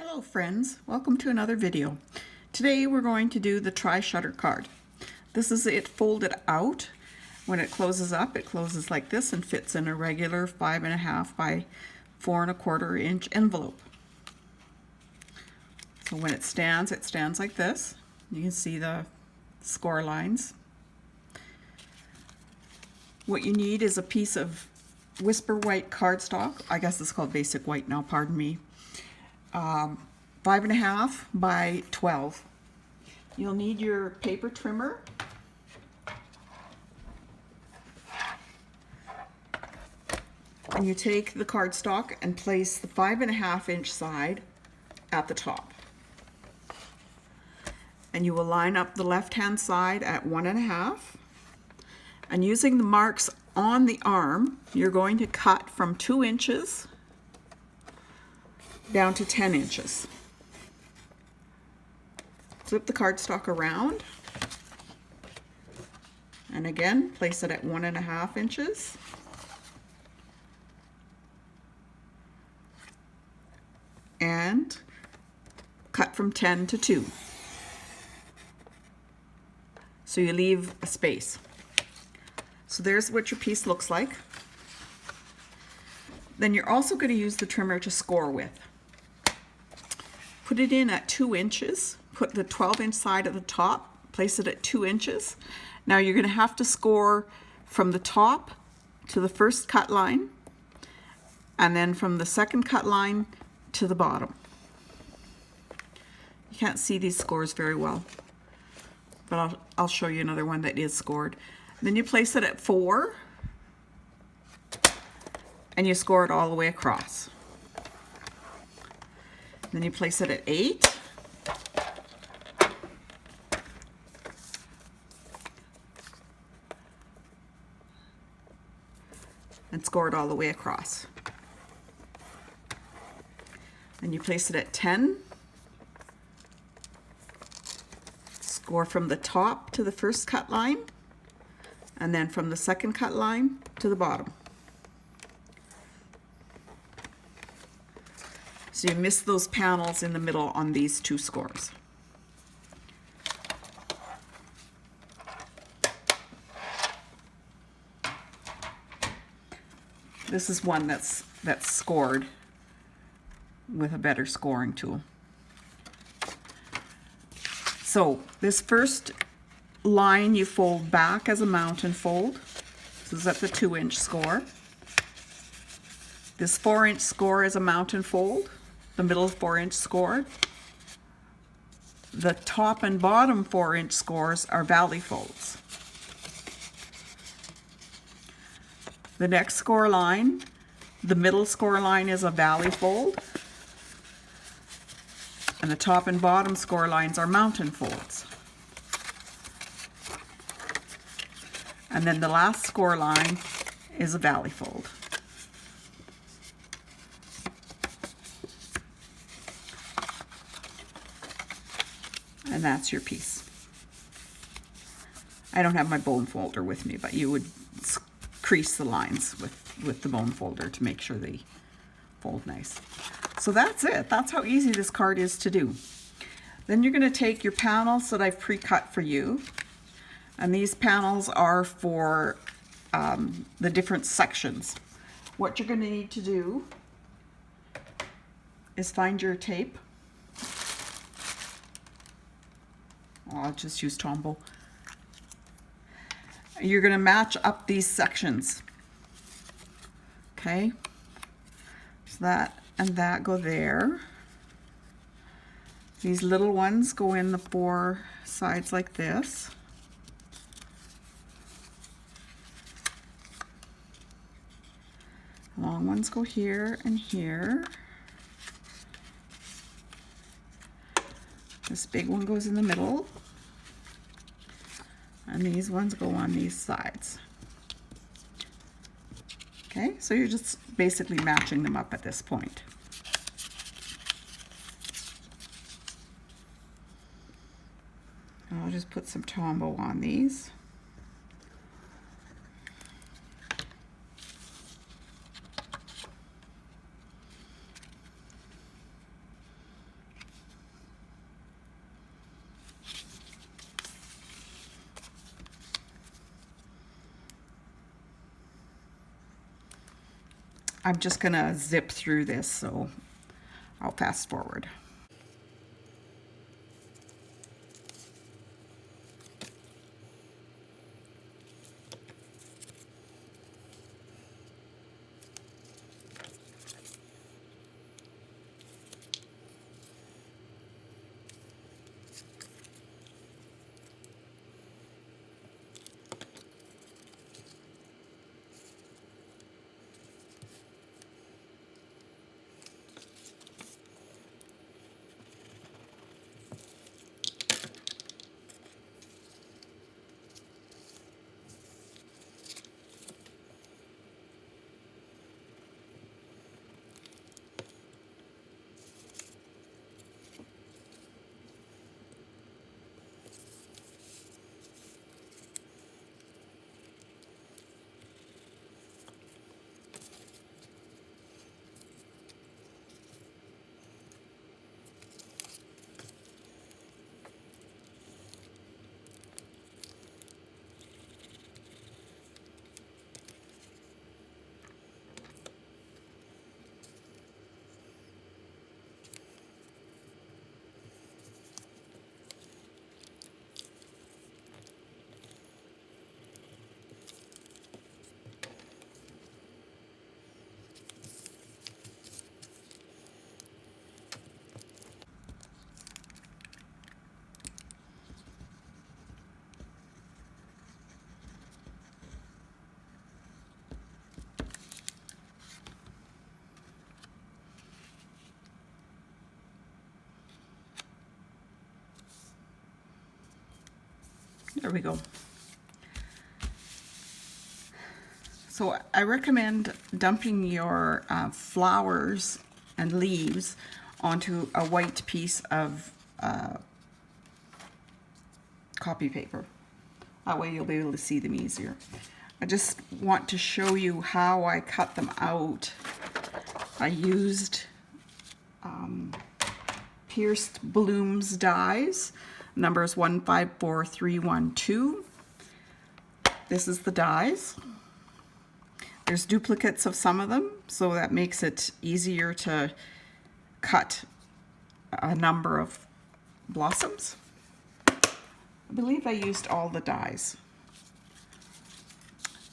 Hello friends, welcome to another video. Today we're going to do the tri-shuttercard. This is it folded out. When it closes up, it closes like this and fits in a regular 5.5 by 4.25 inch envelope. So when it stands like this. You can see the score lines. What you need is a piece of Whisper White cardstock. I guess it's called Basic White now, pardon me. 5.5 by 12. You'll need your paper trimmer. And you take the cardstock and place the 5.5 inch side at the top. And you will line up the left hand side at 1.5. And using the marks on the arm, you're going to cut from 2 inches down to 10 inches. Flip the cardstock around, and again place it at 1.5 inches. And cut from 10 to 2. So you leave a space. So there's what your piece looks like. Then you're also going to use the trimmer to score with. Put it in at 2 inches. Put the 12-inch side at the top. Place it at 2 inches. Now you're going to have to score from the top to the first cut line, and then from the second cut line to the bottom. You can't see these scores very well, but I'll show you another one that is scored. Then you place it at 4, and you score it all the way across. Then you place it at 8. And score it all the way across. Then you place it at 10. Score from the top to the first cut line, and then from the second cut line to the bottom. So you miss those panels in the middle on these 2 scores. This is one that's scored with a better scoring tool. So this first line you fold back as a mountain fold. This is at the 2-inch score. This 4-inch score is a mountain fold. The middle 4-inch score. The top and bottom 4-inch scores are valley folds. The next score line, the middle score line is a valley fold. And the top and bottom score lines are mountain folds. And then the last score line is a valley fold. And that's your piece. I don't have my bone folder with me, but you would crease the lines with the bone folder to make sure they fold nice. So that's it. That's how easy this card is to do. Then you're going to take your panels that I've pre-cut for you. And these panels are for the different sections. What you're going to need to do is find your tape. I'll just use Tombow. You're going to match up these sections. Okay? So that and that go there. These little ones go in the 4 sides like this. Long ones go here and here. This big one goes in the middle. And these ones go on these sides. Okay, so you're just basically matching them up at this point. I'll just put some Tombow on these. I'm just gonna zip through this, so I'll fast forward. There we go. So I recommend dumping your flowers and leaves onto a white piece of copy paper. That way you'll be able to see them easier. I just want to show you how I cut them out. I used Pierced Blooms dies, numbers 154312. This is the dies. There's duplicates of some of them, so that makes it easier to cut a number of blossoms. I believe I used all the dies.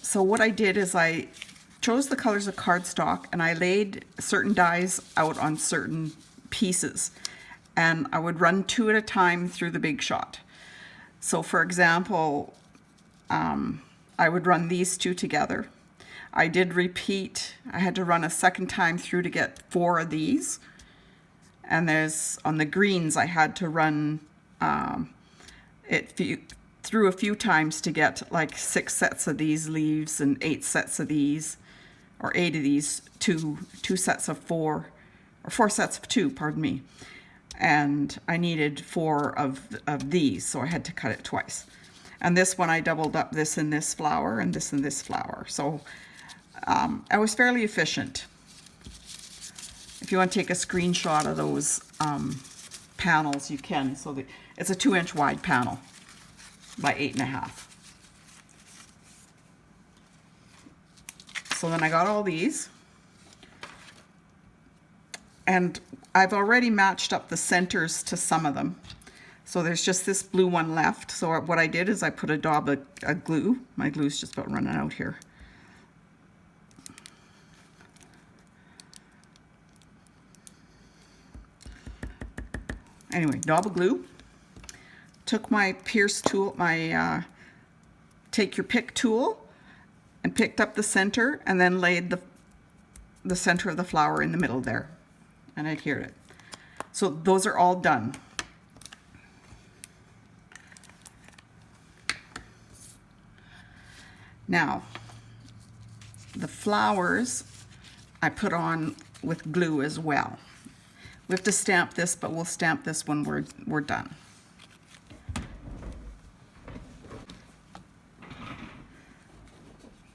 So what I did is I chose the colors of cardstock and I laid certain dies out on certain pieces, and I would run 2 at a time through the Big Shot. So for example, I would run these 2 together. I did repeat, I had to run a second time through to get 4 of these. And there's, on the greens, I had to run it through a few times to get like 6 sets of these leaves and 8 sets of these, or 8 of these, two sets of 4, or 4 sets of 2, pardon me. And I needed 4 of these, so I had to cut it twice. And this one I doubled up this in this flower and this in this flower. So I was fairly efficient. If you want to take a screenshot of those panels, you can. So it's a 2-inch wide panel by 8.5. So then I got all these. And I've already matched up the centers to some of them. So there's just this blue one left. So what I did is I put a daub of glue. My glue's just about running out here. Anyway, daub of glue. Took my pierce tool, my take your pick tool, and picked up the center, and then laid the center of the flower in the middle there, and adhered it. So those are all done. Now, the flowers I put on with glue as well. We have to stamp this, but we'll stamp this when we're done.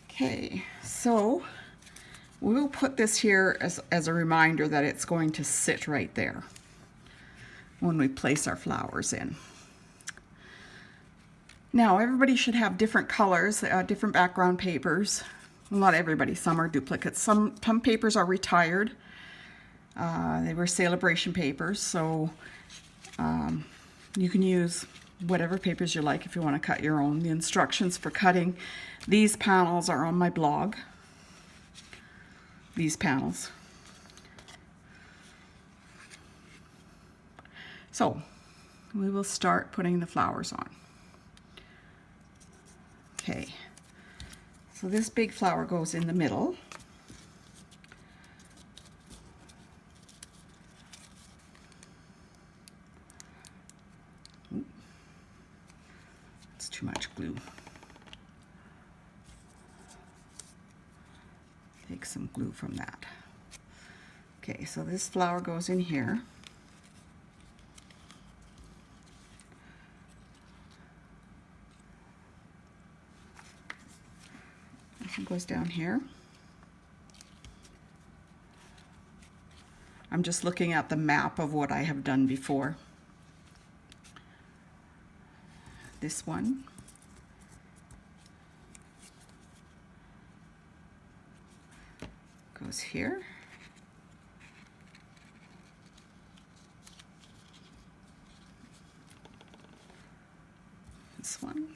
Okay, so we'll put this here as a reminder that it's going to sit right there when we place our flowers in. Now, everybody should have different colors, different background papers. Not everybody, some are duplicates. Some papers are retired. They were celebration papers, so you can use whatever papers you like if you want to cut your own. The instructions for cutting these panels are on my blog. These panels. So we will start putting the flowers on. Okay, so this big flower goes in the middle. It's too much glue. Take some glue from that. Okay, so this flower goes in here. This one goes down here. I'm just looking at the map of what I have done before. This one. Goes here. This one.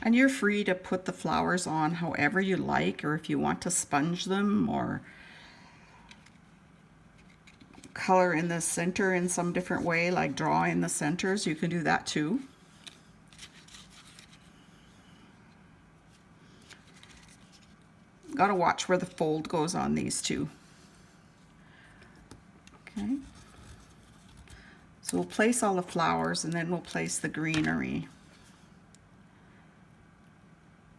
And you're free to put the flowers on however you like, or if you want to sponge them or color in the center in some different way, like draw in the centers, you can do that too. Got to watch where the fold goes on these two. Okay. So we'll place all the flowers and then we'll place the greenery.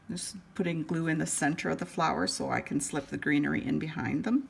Just putting glue in the center of the flowers so I can slip the greenery in behind them.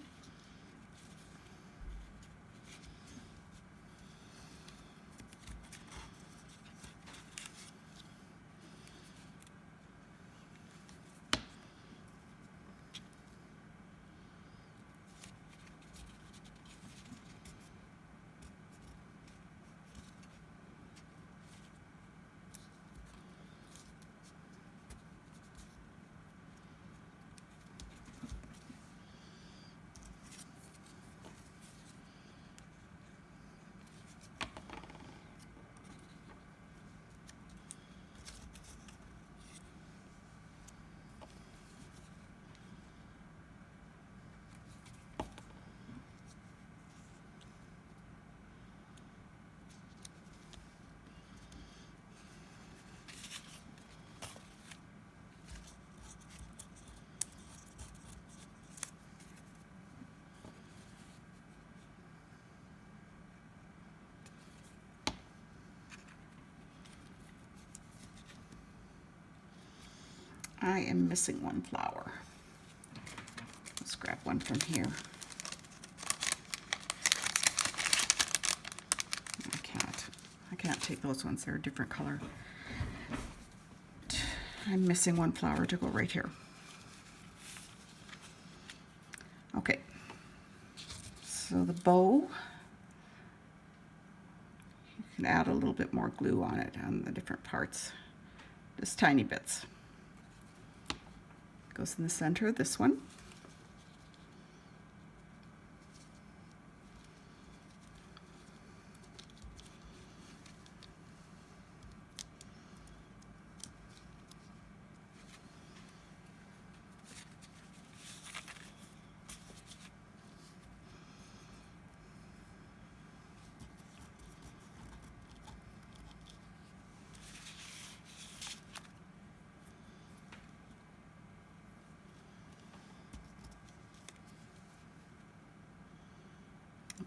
I am missing one flower. Let's grab one from here. I can't take those ones, they're a different color. I'm missing one flower to go right here. Okay, so the bow, you can add a little bit more glue on it on the different parts, just tiny bits. Goes in the center of this one.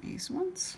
These ones.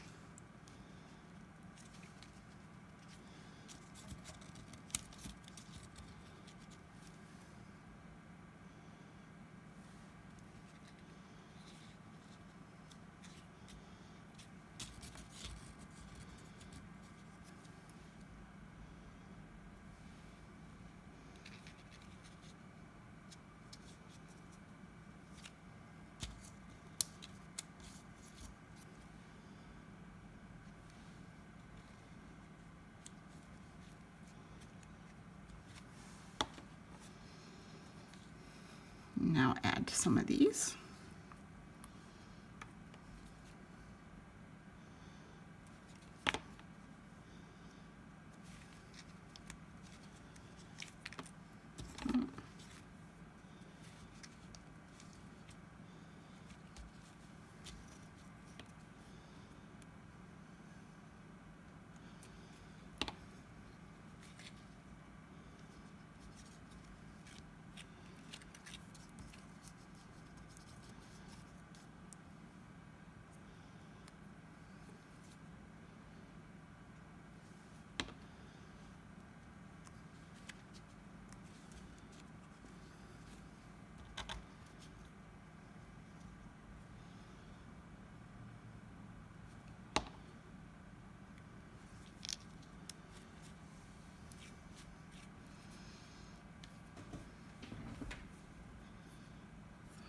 Now add some of these.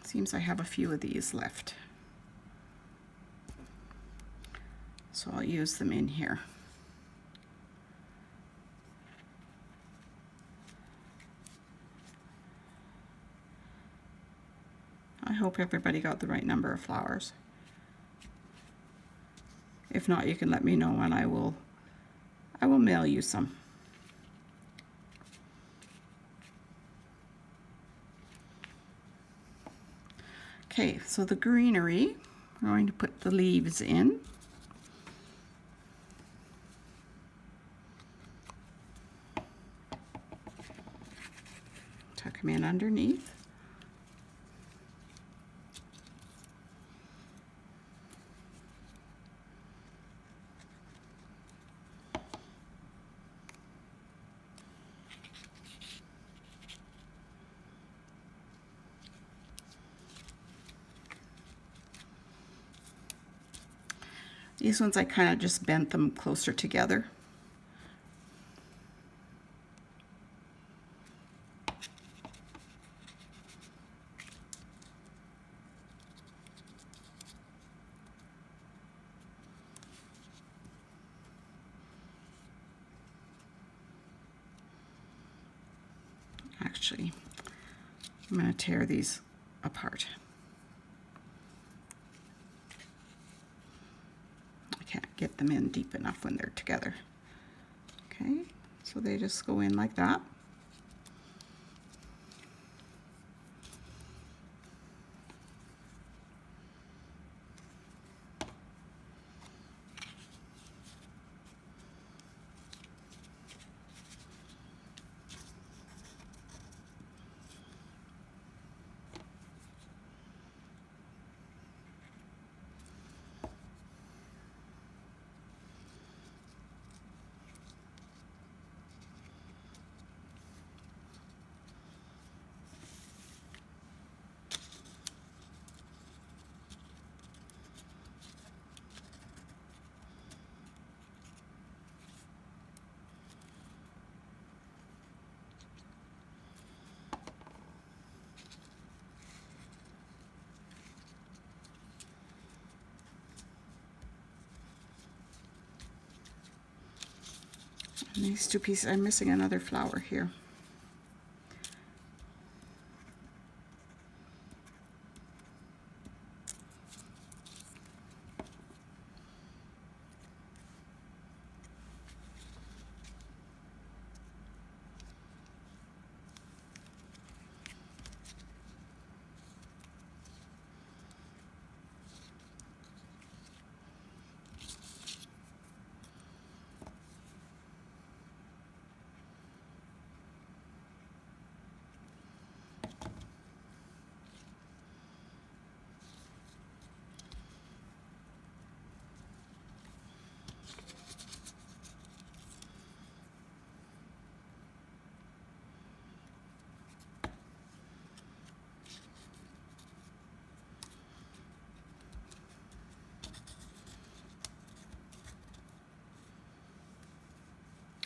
Seems I have a few of these left, so I'll use them in here. I hope everybody got the right number of flowers. If not, you can let me know and I will mail you some. Okay, so the greenery, we're going to put the leaves in. Tuck them in underneath. These ones I kind of just bent them closer together. Actually, I'm going to tear these apart. Can't get them in deep enough when they're together. Okay, so they just go in like that. And these two pieces, I'm missing another flower here.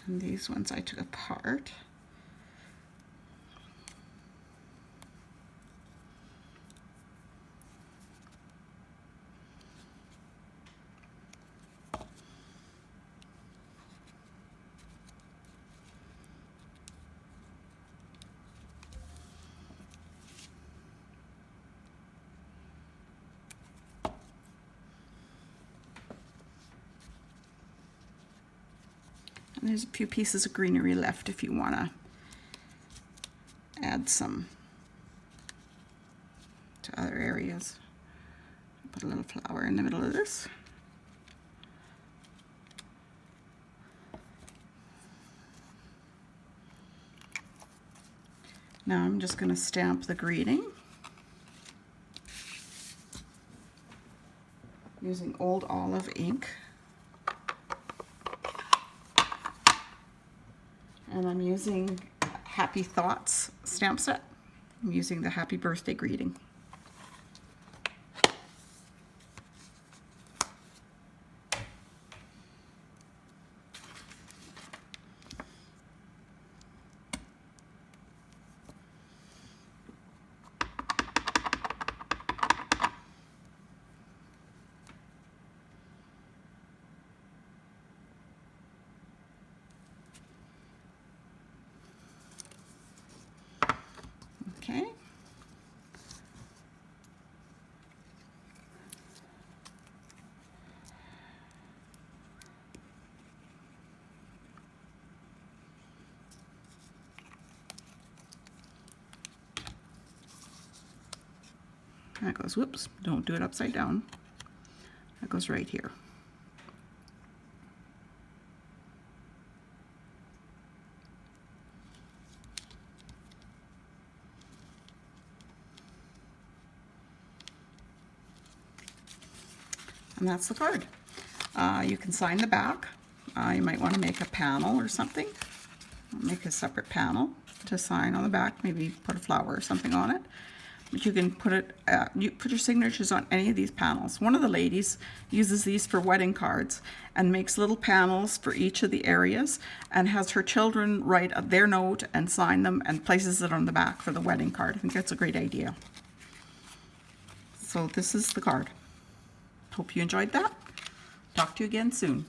And these ones I took apart. there's a few pieces of greenery left if you want to add some to other areas. Put a little flower in the middle of this. Now I'm just going to stamp the greeting using Old Olive ink. And I'm using Happy Thoughts stamp set. I'm using the Happy Birthday greeting. Okay. That goes, whoops, don't do it upside down. That goes right here. And that's the card. You can sign the back. You might want to make a panel or something. Make a separate panel to sign on the back. Maybe put a flower or something on it. But you can put it. You put your signatures on any of these panels. One of the ladies uses these for wedding cards and makes little panels for each of the areas and has her children write their note and sign them and places it on the back for the wedding card. I think that's a great idea. So this is the card. Hope you enjoyed that. Talk to you again soon.